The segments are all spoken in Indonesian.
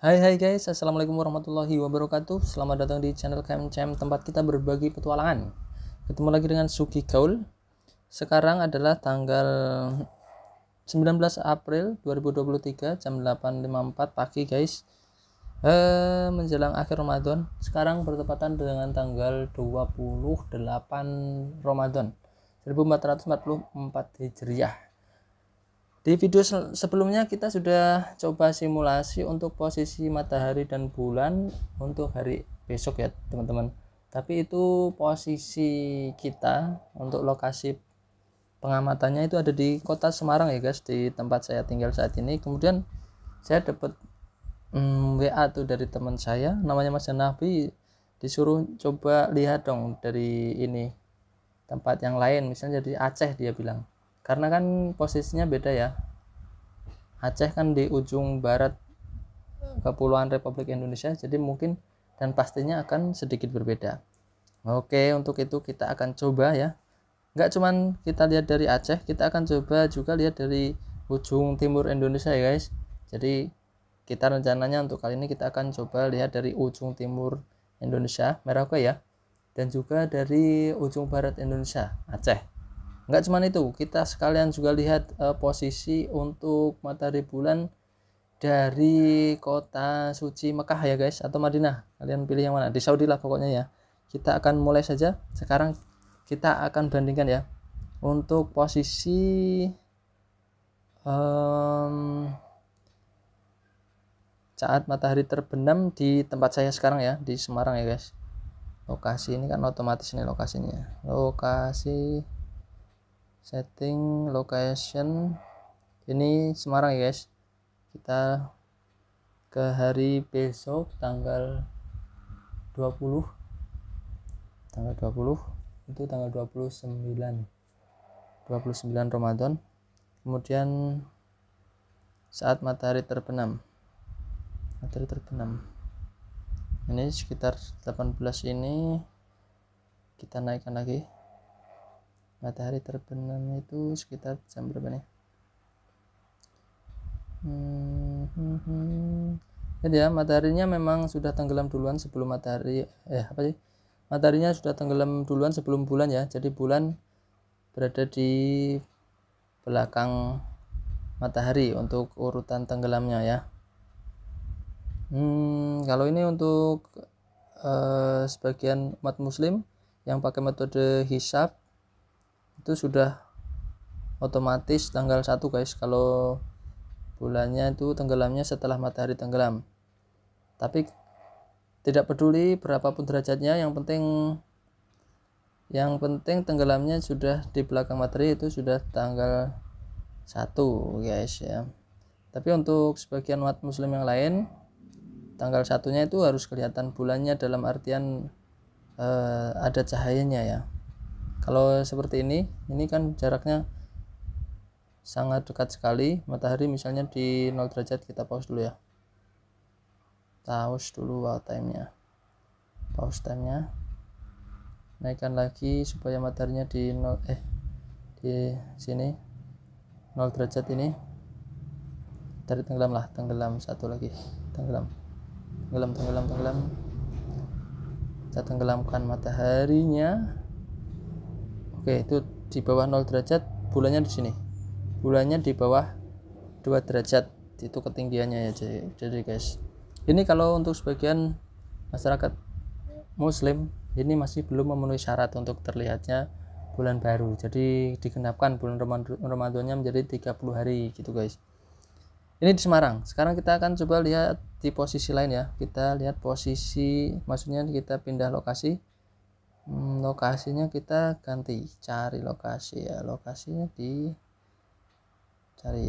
Hai guys, assalamualaikum warahmatullahi wabarakatuh. Selamat datang di channel KMCM, tempat kita berbagi petualangan. Ketemu lagi dengan Sugi Gaul. Sekarang adalah tanggal 19 April 2023 jam 8.54 pagi guys. Menjelang akhir Ramadan. Sekarang bertepatan dengan tanggal 28 Ramadan 1444 Hijriah. Di video sebelumnya kita sudah coba simulasi untuk posisi matahari dan bulan untuk hari besok ya teman-teman. Tapi itu posisi kita untuk lokasi pengamatannya itu ada di kota Semarang ya guys, di tempat saya tinggal saat ini. Kemudian saya dapat WA tuh dari teman saya namanya Mas Hanafi, disuruh coba lihat dong dari ini tempat yang lain, misalnya di Aceh dia bilang. Karena kan posisinya beda ya. Aceh kan di ujung barat Kepulauan Republik Indonesia, jadi mungkin dan pastinya akan sedikit berbeda. Oke, untuk itu kita akan coba ya. Nggak cuman kita lihat dari Aceh, kita akan coba juga lihat dari ujung timur Indonesia ya guys. Jadi kita rencananya untuk kali ini kita akan coba lihat dari ujung timur Indonesia, Merauke ya, dan juga dari ujung barat Indonesia, Aceh. Nggak cuman itu, kita sekalian juga lihat posisi untuk matahari bulan dari kota suci Mekah ya guys, atau Madinah, kalian pilih yang mana, di Saudi lah pokoknya ya. Kita akan mulai saja. Sekarang kita akan bandingkan ya untuk posisi saat matahari terbenam di tempat saya sekarang ya, di Semarang ya guys. Lokasi ini kan otomatis ini lokasinya, lokasi setting location ini Semarang ya guys. Kita ke hari besok tanggal 20 itu tanggal 29 Ramadan. Kemudian saat matahari terbenam ini sekitar 18 ini kita naikkan lagi. Matahari terbenam itu sekitar jam berapa nih? Jadi ya, mataharinya memang sudah tenggelam duluan sebelum mataharinya sudah tenggelam duluan sebelum bulan ya. Jadi bulan berada di belakang matahari untuk urutan tenggelamnya ya. Kalau ini untuk sebagian umat muslim yang pakai metode hisab itu sudah otomatis tanggal 1 guys, kalau bulannya itu tenggelamnya setelah matahari tenggelam. Tapi tidak peduli berapapun derajatnya, yang penting tenggelamnya sudah di belakang matahari, itu sudah tanggal 1 guys ya. Tapi untuk sebagian umat muslim yang lain, tanggal 1-nya itu harus kelihatan bulannya, dalam artian ada cahayanya ya. Kalau seperti ini kan jaraknya sangat dekat sekali. Matahari misalnya di 0 derajat, kita pause dulu ya. Pause dulu time-nya. Naikkan lagi supaya mataharinya di 0 di sini 0 derajat ini. Dari tenggelam satu lagi. Tenggelam. Kita tenggelamkan mataharinya. Oke, itu di bawah 0 derajat, bulannya di sini. Bulannya di bawah 2 derajat itu ketinggiannya ya. Jadi guys, ini kalau untuk sebagian masyarakat muslim ini masih belum memenuhi syarat untuk terlihatnya bulan baru. Jadi digenapkan bulan Ramadannya menjadi 30 hari gitu guys. Ini di Semarang. Sekarang kita akan coba lihat di posisi lain ya. Kita lihat posisi, maksudnya kita pindah lokasi. Lokasinya kita ganti, cari lokasi ya. Lokasinya cari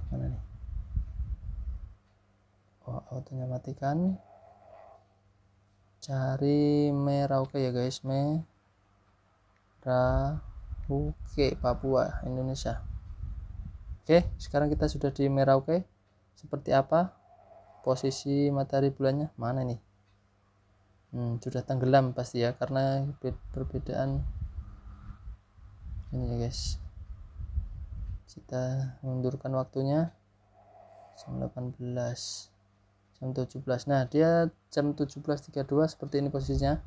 mana nih? Autonya matikan. Cari Merauke ya guys, Merauke, Papua, Indonesia. Oke, sekarang kita sudah di Merauke. Seperti apa posisi matahari bulannya? Mana nih? Sudah tenggelam pasti ya, karena perbedaan ini ya guys. Kita mundurkan waktunya. jam 18, jam 17. Nah dia jam 17.32 seperti ini posisinya.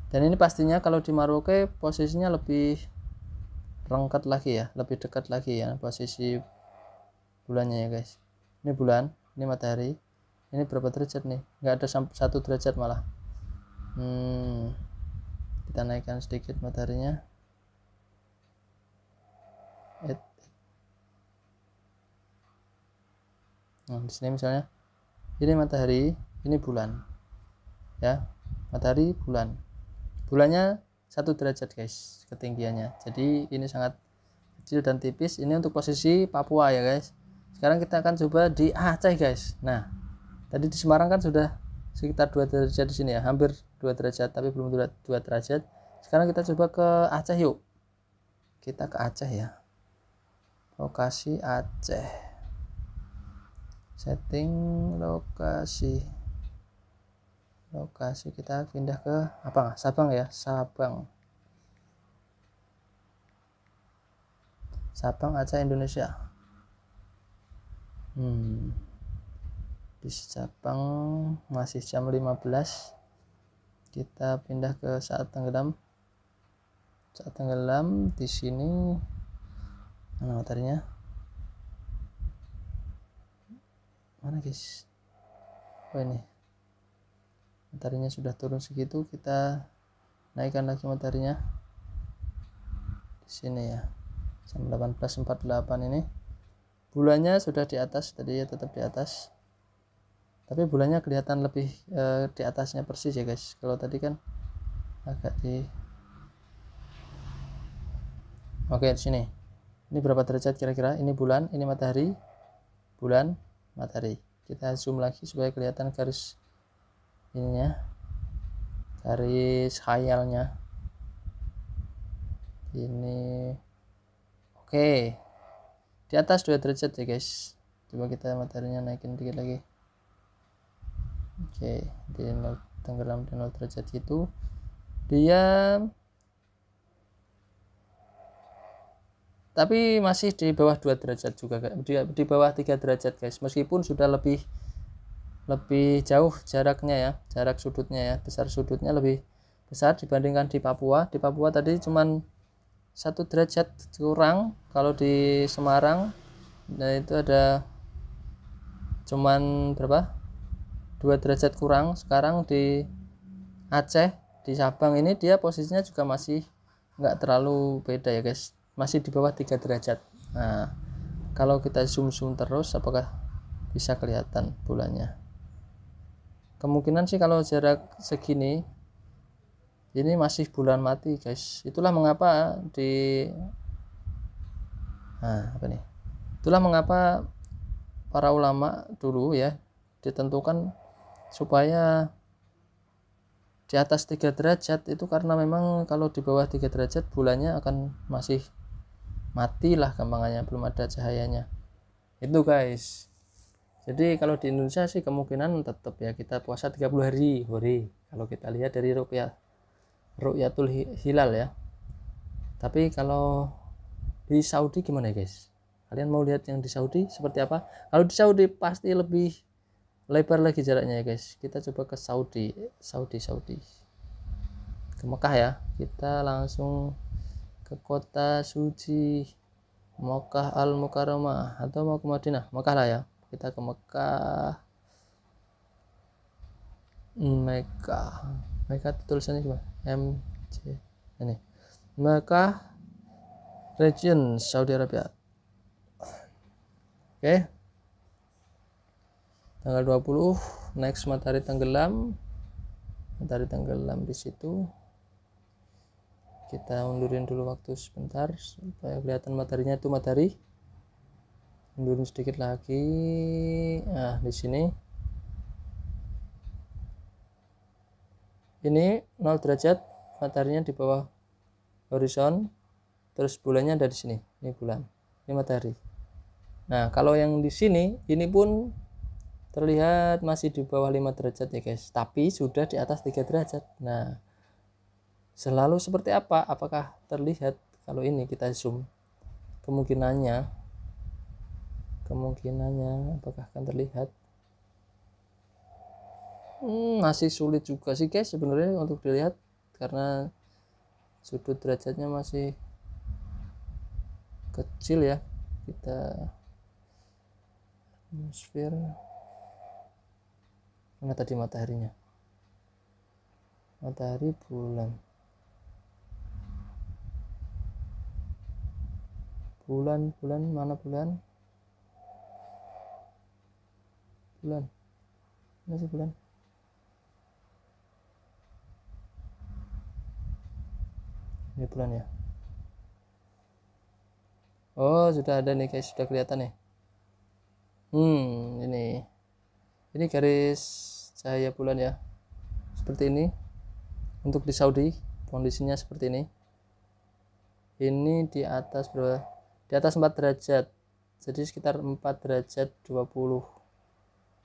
Dan ini pastinya kalau di Merauke posisinya lebih rengkat lagi ya, lebih dekat lagi ya posisi bulannya ya guys. Ini bulan, ini matahari, ini berapa derajat nih? Nggak ada 1 derajat malah. Kita naikkan sedikit mataharinya. Nah di sini misalnya ini matahari, ini bulan ya, matahari bulan, bulannya 1 derajat guys ketinggiannya, jadi ini sangat kecil dan tipis. Ini untuk posisi Papua ya guys. Sekarang kita akan coba di Aceh guys. Nah tadi di Semarang kan sudah sekitar 2 derajat, di sini ya hampir 2 derajat tapi belum 2 derajat. Sekarang kita coba ke Aceh yuk, kita ke Aceh ya, lokasi Aceh, setting lokasi kita pindah ke apa, Sabang ya, Sabang Aceh Indonesia. Di Sabang masih jam 15, kita pindah ke saat tenggelam di sini. Mana mataharinya, mana guys? Oh ini mataharinya sudah turun segitu, kita naikkan lagi mataharinya di sini ya, jam 18.48. ini bulannya sudah di atas, tadi ya tetap di atas, tapi bulannya kelihatan lebih di atasnya persis ya guys. Kalau tadi kan agak di oke di sini. Ini berapa derajat kira-kira? Ini bulan, ini matahari, bulan, matahari. Kita zoom lagi supaya kelihatan garis ininya, garis khayalnya ini. Oke, di atas 2 derajat ya guys. Coba kita mataharinya naikin dikit lagi. Oke, di 0, tenggelam di 0 derajat itu dia, tapi masih di bawah 2 derajat juga, di bawah 3 derajat guys, meskipun sudah lebih jauh jaraknya ya, jarak sudutnya ya, besar sudutnya lebih besar dibandingkan di Papua. Di Papua tadi cuman 1 derajat kurang, kalau di Semarang nah itu ada cuman berapa, 2 derajat kurang. Sekarang di Aceh, di Sabang ini dia posisinya juga masih nggak terlalu beda ya guys, masih di bawah 3 derajat. Nah kalau kita zoom terus, apakah bisa kelihatan bulannya? Kemungkinan sih kalau jarak segini ini masih bulan mati guys. Itulah mengapa itulah mengapa para ulama dulu ya ditentukan supaya di atas 3 derajat itu, karena memang kalau di bawah 3 derajat bulannya akan masih mati lah gampangannya, belum ada cahayanya itu guys. Jadi kalau di Indonesia sih kemungkinan tetap ya kita puasa 30 hari hore, kalau kita lihat dari ru'yatul hilal ya. Tapi kalau di Saudi gimana guys? Kalian mau lihat yang di Saudi seperti apa? Kalau di Saudi pasti lebih lebar lagi jaraknya ya guys. Kita coba ke Saudi ke Mekah ya. Kita langsung ke kota suci Mekah Al Mukarramah, atau mau ke Madinah? Mekah lah ya. Kita ke Mekah. Mekah tulisannya gimana? MC ini Mekah region Saudi Arabia. Oke, tanggal 20 next matahari tenggelam di situ. Kita undurin dulu waktu sebentar supaya kelihatan mataharinya. Itu matahari, undurin sedikit lagi. Nah di sini ini 0 derajat, mataharinya di bawah horizon, terus bulannya ada di sini. Ini bulan, ini matahari. Nah kalau yang di sini ini pun terlihat masih di bawah 5 derajat ya guys, tapi sudah di atas 3 derajat. Nah selalu seperti apa? Apakah terlihat kalau ini kita zoom? Kemungkinannya kemungkinannya apakah akan terlihat. Masih sulit juga sih guys sebenarnya untuk dilihat karena sudut derajatnya masih kecil ya. Kita atmosfer, mana tadi mataharinya, matahari, bulan mana bulan mana sih bulan. Ini bulan ya. Oh sudah ada nih guys, sudah kelihatan nih. Ini garis cahaya bulan ya, seperti ini. Untuk di Saudi kondisinya seperti ini. Ini di atas berapa? Di atas 4 derajat, jadi sekitar 4 derajat 20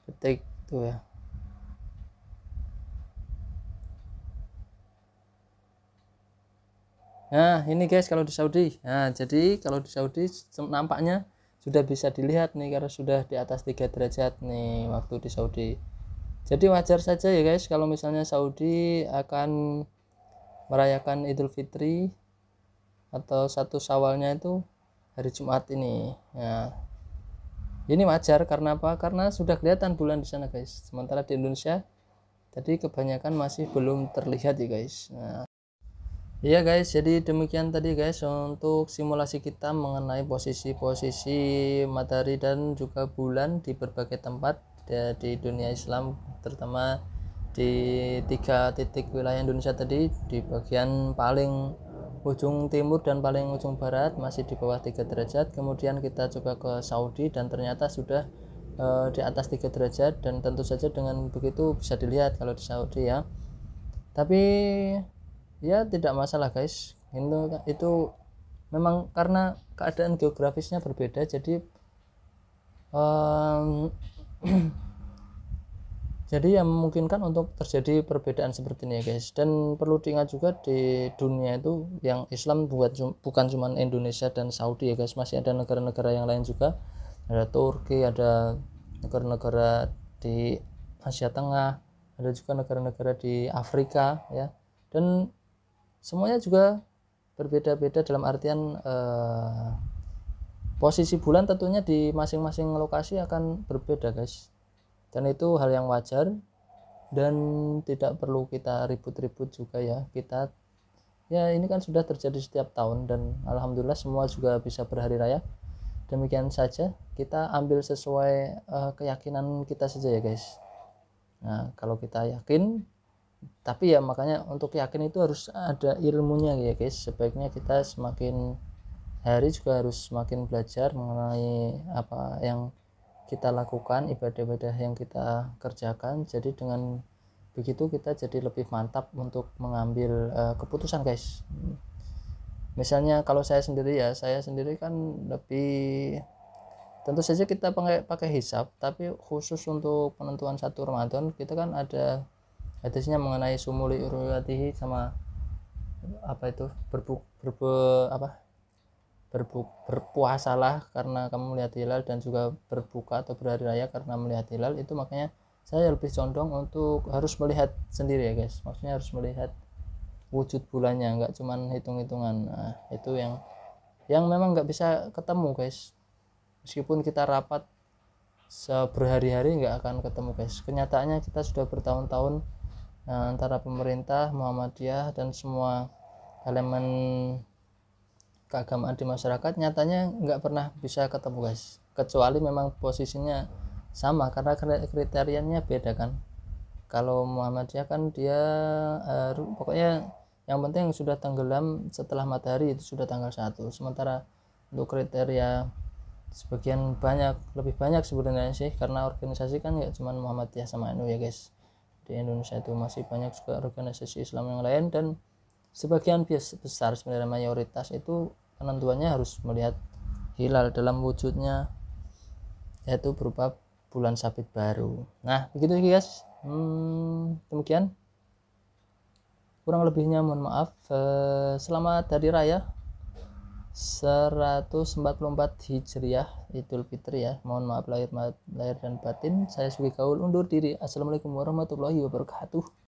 detik tuh ya. Nah ini guys kalau di Saudi, nah jadi kalau di Saudi nampaknya sudah bisa dilihat nih karena sudah di atas 3 derajat nih waktu di Saudi. Jadi wajar saja ya guys kalau misalnya Saudi akan merayakan Idul Fitri atau 1 Syawalnya itu hari Jumat ini. Nah ini wajar karena apa? Karena sudah kelihatan bulan di sana guys. Sementara di Indonesia tadi kebanyakan masih belum terlihat ya guys. Nah iya guys, jadi demikian tadi guys untuk simulasi kita mengenai posisi-posisi matahari dan juga bulan di berbagai tempat di dunia Islam, terutama di 3 titik wilayah Indonesia tadi. Di bagian paling ujung timur dan paling ujung barat masih di bawah 3 derajat. Kemudian kita coba ke Saudi dan ternyata sudah di atas 3 derajat, dan tentu saja dengan begitu bisa dilihat kalau di Saudi ya. Tapi ya tidak masalah guys, itu memang karena keadaan geografisnya berbeda, jadi jadi yang memungkinkan untuk terjadi perbedaan seperti ini ya guys. Dan perlu diingat juga di dunia itu yang Islam bukan cuma Indonesia dan Saudi ya guys, masih ada negara-negara yang lain juga, ada Turki, ada negara-negara di Asia Tengah, ada juga negara-negara di Afrika ya, dan semuanya juga berbeda-beda dalam artian posisi bulan tentunya di masing-masing lokasi akan berbeda guys, dan itu hal yang wajar dan tidak perlu kita ribut-ribut juga ya. Kita ya ini kan sudah terjadi setiap tahun dan alhamdulillah semua juga bisa berhari raya. Demikian saja, kita ambil sesuai keyakinan kita saja ya guys. Nah kalau kita yakin, tapi ya makanya untuk yakin itu harus ada ilmunya ya guys. Sebaiknya kita semakin hari juga harus semakin belajar mengenai apa yang kita lakukan, ibadah-ibadah yang kita kerjakan. Jadi dengan begitu kita jadi lebih mantap untuk mengambil keputusan guys. Misalnya kalau saya sendiri kan lebih, tentu saja kita pakai hisab, tapi khusus untuk penentuan 1 Ramadan kita kan ada hadisnya mengenai sumuli uruyatihi, sama apa itu berpuasalah karena kamu melihat hilal, dan juga berbuka atau berhari raya karena melihat hilal. Itu makanya saya lebih condong untuk harus melihat sendiri ya guys, maksudnya harus melihat wujud bulannya, nggak cuman hitung-hitungan. Nah itu yang memang nggak bisa ketemu guys, meskipun kita rapat berhari-hari nggak akan ketemu guys. Kenyataannya kita sudah bertahun-tahun antara pemerintah, Muhammadiyah, dan semua elemen keagamaan di masyarakat nyatanya nggak pernah bisa ketemu guys, kecuali memang posisinya sama karena kriterianya beda kan. Kalau Muhammadiyah kan dia pokoknya yang penting sudah tenggelam setelah matahari itu sudah tanggal 1. Sementara untuk kriteria sebagian lebih banyak sebenarnya sih, karena organisasi kan nggak cuma Muhammadiyah sama NU ya guys. Di Indonesia itu masih banyak juga organisasi Islam yang lain, dan sebagian besar sebenarnya mayoritas itu penentuannya harus melihat hilal dalam wujudnya, yaitu berupa bulan sabit baru. Nah begitu guys, demikian kurang lebihnya mohon maaf. Selamat hari raya 144 Hijriah Idul Fitri ya. Mohon maaf lahir dan batin. Saya Sugi Kaul undur diri. Assalamualaikum warahmatullahi wabarakatuh.